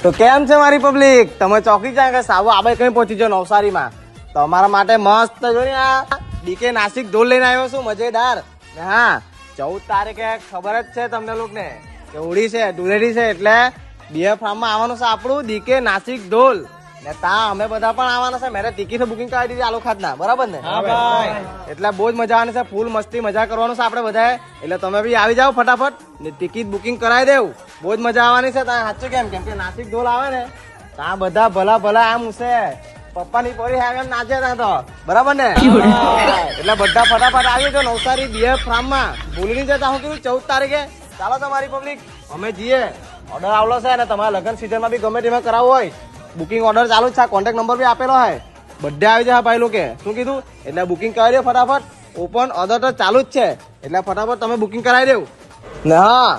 તો કેમ છે મારી પબ્લિક? તમે ચોકી જાય કે સાબુ આબે કઈ પહોંચી જાઓ નવસારીમાં. તો અમારા માટે મસ્ત જોઈને આ ડીકે નાસિક ઢોલ લઈને આવ્યો છું મજેદાર. ને હા 14 તારીખે ખબર જ છે તમને લોકોને કે હોળી છે, ધૂળેટી છે, એટલે બીએ ફાર્મમાં આવવાનું છે આપણું ડીકે નાસિક ઢોલ. ને તા અમે બધા પણ આવવાના છે. મેં ટિકિટ બુકિંગ કરાવી દીધી આલો ખાતના, બરાબર ને? હા ભાઈ. એટલે બહુ જ મજા આવવાની છે, ફૂલ મસ્તી મજા કરવાનું છે આપણે બધાએ. એટલે તમે બી આવી જાઓ ફટાફટ ને ટિકિટ બુકિંગ કરાવી દેવું. બહુ જ મજા આવવાની છે. ત્યાં સાચું કેમ કે નાસિક ઢોલ આવે ને ત્યાં બધા ભલા ભલા આમ છે પપ્પાની પોરી આવે એમ નાચે ત્યાં તો, બરાબર ને? એટલે બધા ફટાફટ આવી જાઓ નવસારી બીએફ ફાર્મમાં. ભૂલી નહીં જતા. હું કીધું 14 તારીખે ચાલો તમારી પબ્લિક અમે જઈએ. ઓર્ડર આવલો છે ને તમારા લગ્ન સિઝનમાં બી ગમે તેમાં કરાવવું હોય બુકિંગ ઓર્ડર ચાલુ જ છે. કોન્ટેક્ટ નંબર બી આપેલો હોય. બધે આવી જાય ભાઈ લોકો. શું કીધું? એટલે બુકિંગ કરાવી દો ફટાફટ. ઓપન ઓર્ડર તો ચાલુ જ છે એટલે ફટાફટ તમે બુકિંગ કરાવી દેવું. ને હા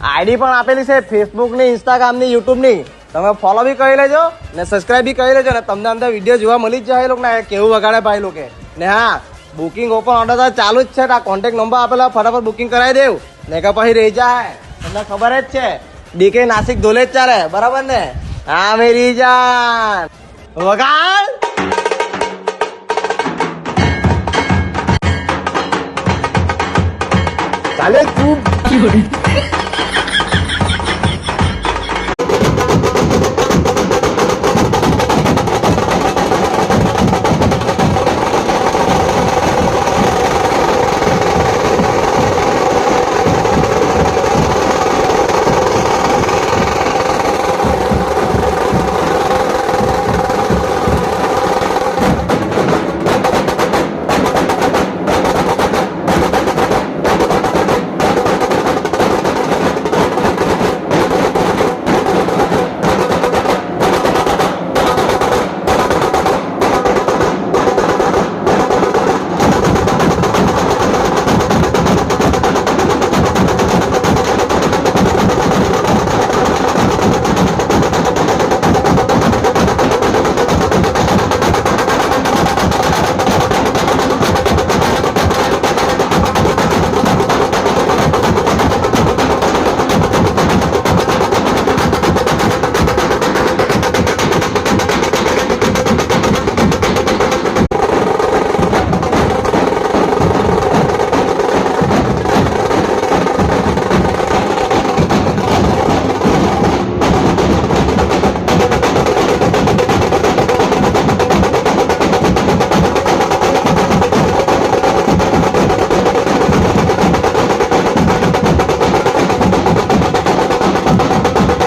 આઈડી પણ આપેલી છે ફેસબુક ની, ઇન્સ્ટાગ્રામ ની, યુટ્યુબ ની. તમે ફોલો બી કરી લેજો ને સબસ્ક્રાઇબ બી કરી લેજો ને તમને અંદર વિડીયો જોવા મળી જ જાય લોકો ને કેવું વગાડે ભાઈ લોકો. ને હા બુકિંગ ઓપન ઓર્ડર તો ચાલુ જ છે. આ કોન્ટેક્ટ નંબર આપેલા ફટાફટ બુકિંગ કરાવી દેવું. ને કે પછી રહી જાય તમને ખબર જ છે ડીકે નાસિક ઢોલે જ ચાલે, બરાબર ને? હા મેરી જાન વગાડ. ચાલે તું